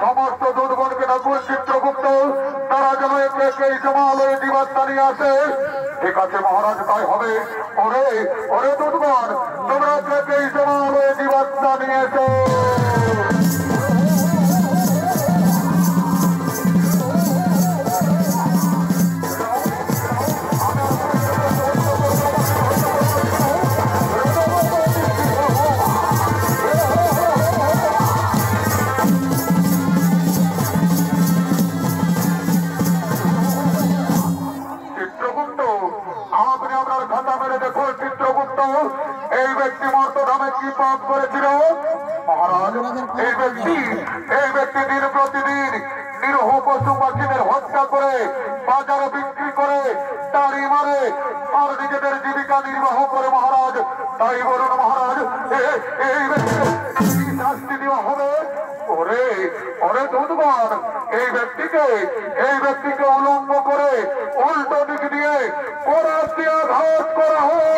সমস্ত দুর্গণকে ডাকুন চিত্রগুপ্ত, তারা যেন একে একে হিমালয়ে দিবাত্তা নিয়ে আসে। ঠিক আছে মহারাজ, তাই হবে। ওরে ওরে দুর্গণ, তোমরা একে একে হিমালয়ে দিবাত্তা নিয়ে এসো। এই ব্যক্তি মর্তধামে কি পাপ করেছিল মহারাজ? এই ব্যক্তি দিন প্রতিদিন নিরহ পশু পাখিদের হত্যা করে বাজারে বিক্রি করে তাড়ি মারে আর নিজেদের জীবিকা নির্বাহ করে মহারাজ। তাই বলুন মহারাজ, এই ব্যক্তিকে শাস্তি দেওয়া হবে। ওরে ওরে দুর্গণ, এই ব্যক্তিকে উলঙ্গ করে উল্টো দিক দিয়ে আঘাত করা হয়।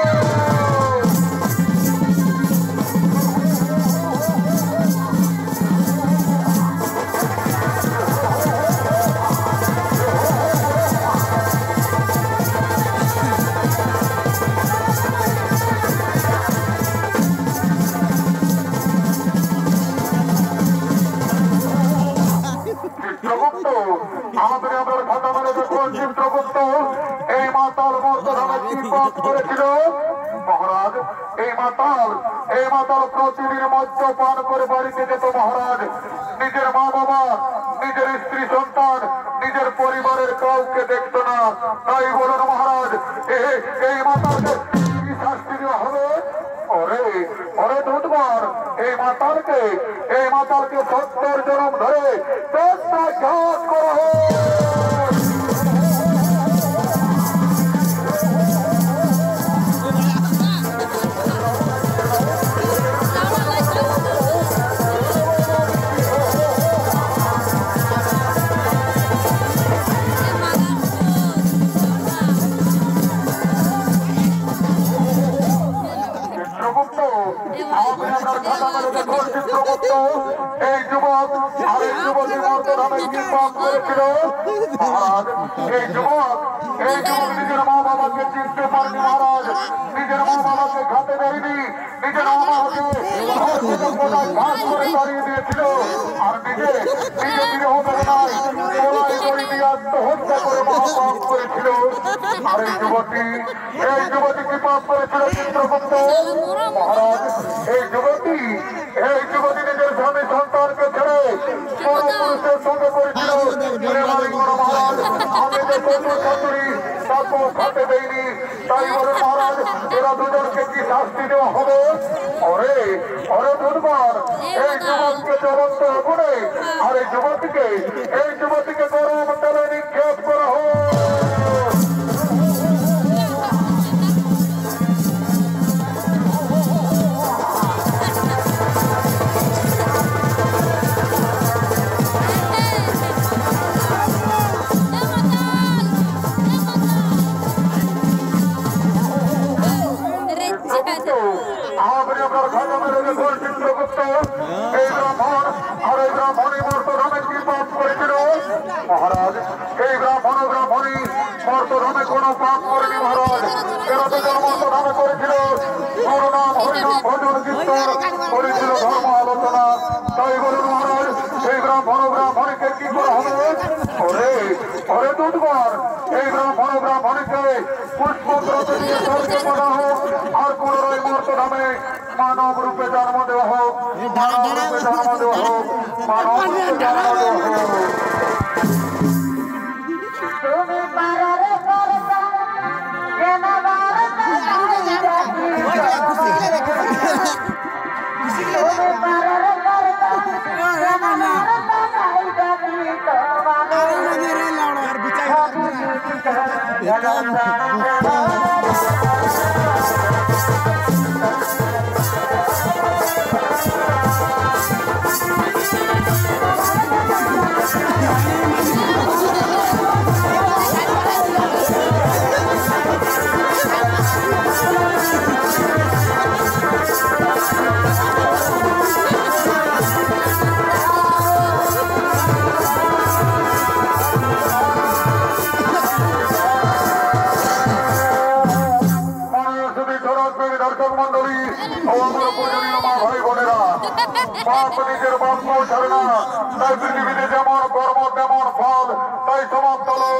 চিত্রগুপ্ত, আমাদের কথা মানে দেখুন চিত্রগুপ্ত, এই মাতাল মর্তধামে কি পাপ করেছিল মহারাজ? এই মাতাল প্রতিদিন মদ্যপান করে বাড়িতে যেত মহারাজ। নিজের মা বাবা, নিজের স্ত্রী সন্তান, নিজের পরিবারের কাউকে দেখতো না। তাই বলুন মহারাজ, এই মাতালকে কি শাস্তি দেওয়া হবে? ওরে ওরে দুধবার, এই মাতালকে 70 জনম ধরে ঘাত করা হয়। এই যুবক আর এই যুবতী মর্তধামে কি পাপ করেছিল মহারাজ? এই যুবক নিজের মা বাবাকে চিনতে পারেনি মহারাজ। নিজের মা বাবাকে ঘাতে দেয়নি, নিজের মা বাবাকে ঘাত করে তাড়িয়ে দিয়েছিল আর নিজে বিরহ বেদনায় গলায় দড়ি দিয়ে আত্মহত্যা করে মহাপাপ করেছিল। আর এই যুবতী কি পাপ করেছিল চিত্রগুপ্ত মহারাজ? এই যুবতী নিজের স্বামী সন্তানকে ছেড়ে পরপুরুষের সঙ্গে করেছিল। মহারাজ, আমি যে কত শাশুড়ি তাকেও খাতে দেয়নি। তাই বলে মহারাজ, এরা দুজনকে কি শাস্তি দেওয়া হবে? ওরে ওরে দুর্বার, এই যুবককে জ্বলন্ত আগুনে আর এই যুবতীকে গরম তেলে নিক্ষেপ করা হয়। মহারাজ, এই ব্রাহ্মণী মর্তধামে কোনো পাপ করেনি মহারাজ। এরা দুজন মর্তধামে করেছিল গুরুনাম হরিনাম ভজন কীর্তন করেছিল ধর্ম আলোচনা। তাই বলুন মহারাজ, এই ব্রাহ্মণীকে কি করা হবে? ওরে দুধবার, এই ব্রাহ্মণীকে পুষ্পদ্রব্য দিয়ে স্বর্গে পাঠানো হোক আর পুনরায় মর্তধামে মানব রূপে জন্ম দেওয়া হোক। বাপ নিজের বাক্য ছাড়ে না, তাই পৃথিবীতে যেমন কর্ম তেমন ফল, তাই সমাপ্ত হলো।